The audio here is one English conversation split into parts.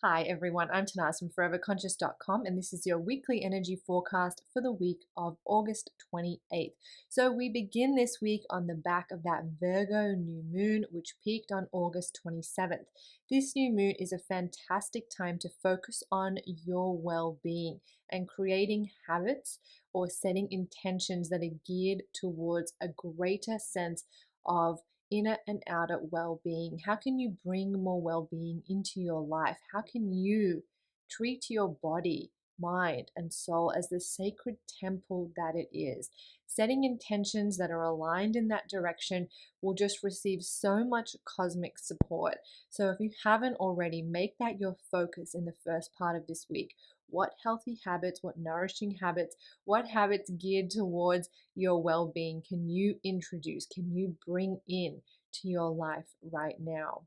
Hi everyone, I'm Tanaz from foreverconscious.com and this is your weekly energy forecast for the week of August 28th. So we begin this week on the back of that Virgo new moon which peaked on August 27th. This new moon is a fantastic time to focus on your well-being and creating habits or setting intentions that are geared towards a greater sense of inner and outer well-being. How can you bring more well-being into your life? How can you treat your body, mind, and soul as the sacred temple that it is? Setting intentions that are aligned in that direction will just receive so much cosmic support. So if you haven't already, make that your focus in the first part of this week. What healthy habits, what nourishing habits, what habits geared towards your well-being can you introduce, can you bring in to your life right now?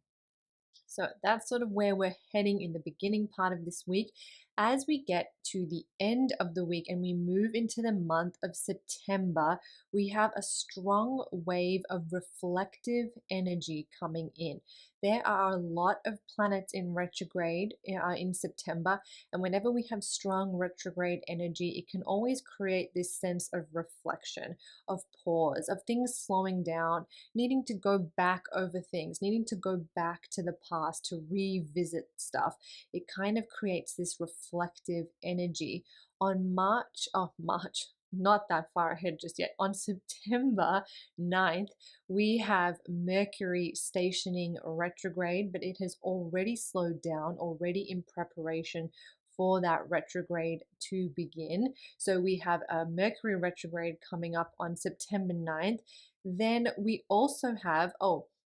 So that's sort of where we're heading in the beginning part of this week. As we get to the end of the week and we move into the month of September, we have a strong wave of reflective energy coming in. There are a lot of planets in retrograde in September, and whenever we have strong retrograde energy, it can always create this sense of reflection, of pause, of things slowing down, needing to go back over things, needing to go back to the past to revisit stuff. It kind of creates this reflective energy. On March, not that far ahead just yet, on September 9th, we have Mercury stationing retrograde, but it has already slowed down, already in preparation for that retrograde to begin. So we have a Mercury retrograde coming up on September 9th. Then we also have,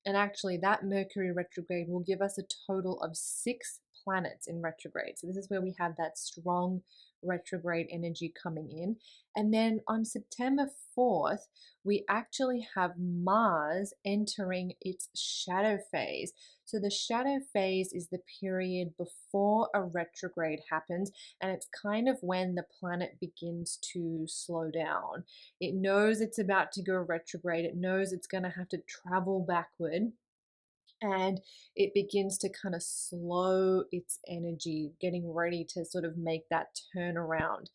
and actually that Mercury retrograde will give us a total of 6 planets in retrograde. So this is where we have that strong retrograde energy coming in. And then on September 4th, we actually have Mars entering its shadow phase. So the shadow phase is the period before a retrograde happens, and it's kind of when the planet begins to slow down. It knows it's about to go retrograde. It knows it's going to have to travel backward, and it begins to kind of slow its energy, getting ready to sort of make that turnaround.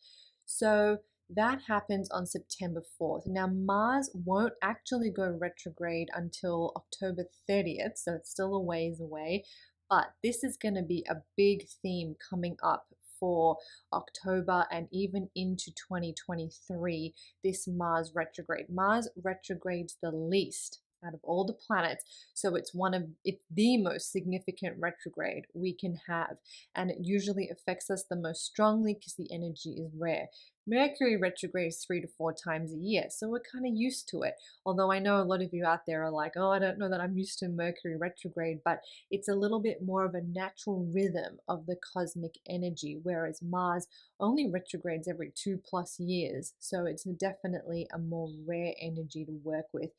So that happens on September 4th. Now, Mars won't actually go retrograde until October 30th, so it's still a ways away. But this is going to be a big theme coming up for October and even into 2023, this Mars retrograde. Mars retrogrades the least out of all the planets, so it's the most significant retrograde we can have, and it usually affects us the most strongly because the energy is rare. Mercury retrogrades 3 to 4 times a year, so we're kind of used to it. Although I know a lot of you out there are like, oh, I don't know that I'm used to Mercury retrograde, but it's a little bit more of a natural rhythm of the cosmic energy, whereas Mars only retrogrades every 2+ years, so it's definitely a more rare energy to work with.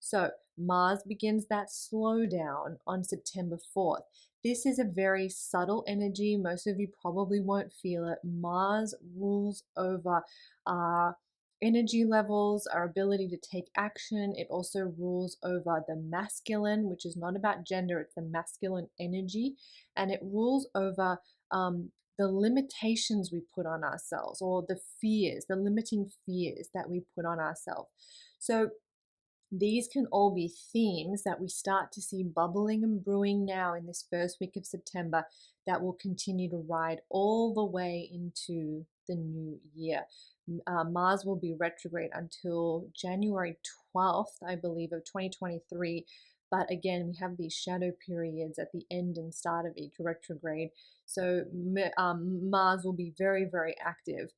So Mars begins that slowdown on September 4th. This is a very subtle energy. Most of you probably won't feel it. Mars rules over our energy levels, our ability to take action. It also rules over the masculine, which is not about gender, it's the masculine energy. And it rules over the limitations we put on ourselves, or the fears, the limiting fears that we put on ourselves. So these can all be themes that we start to see bubbling and brewing now in this first week of September that will continue to ride all the way into the new year. Mars will be retrograde until January 12th, I believe, of 2023. But again, we have these shadow periods at the end and start of each retrograde. So Mars will be very, very active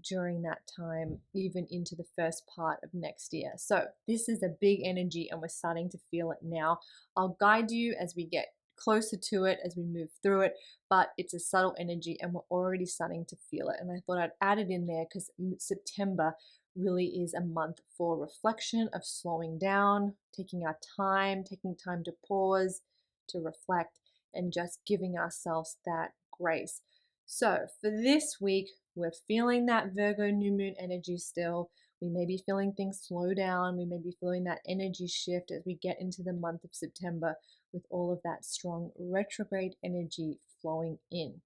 during that time, even into the first part of next year. So this is a big energy and we're starting to feel it now. I'll guide you as we get closer to it, as we move through it, but it's a subtle energy and we're already starting to feel it. And I thought I'd add it in there because September really is a month for reflection, of slowing down, taking time to pause, to reflect, and just giving ourselves that grace. So for this week, we're feeling that Virgo new moon energy still. We may be feeling things slow down. We may be feeling that energy shift as we get into the month of September with all of that strong retrograde energy flowing in.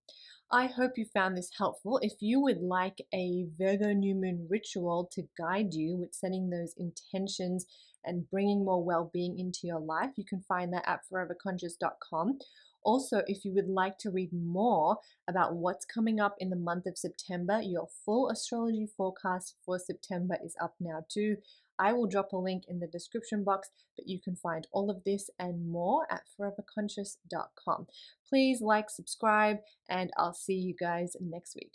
I hope you found this helpful. If you would like a Virgo new moon ritual to guide you with setting those intentions and bringing more well being into your life, you can find that at foreverconscious.com. Also, if you would like to read more about what's coming up in the month of September, your full astrology forecast for September is up now too. I will drop a link in the description box, but you can find all of this and more at foreverconscious.com. Please like, subscribe, and I'll see you guys next week.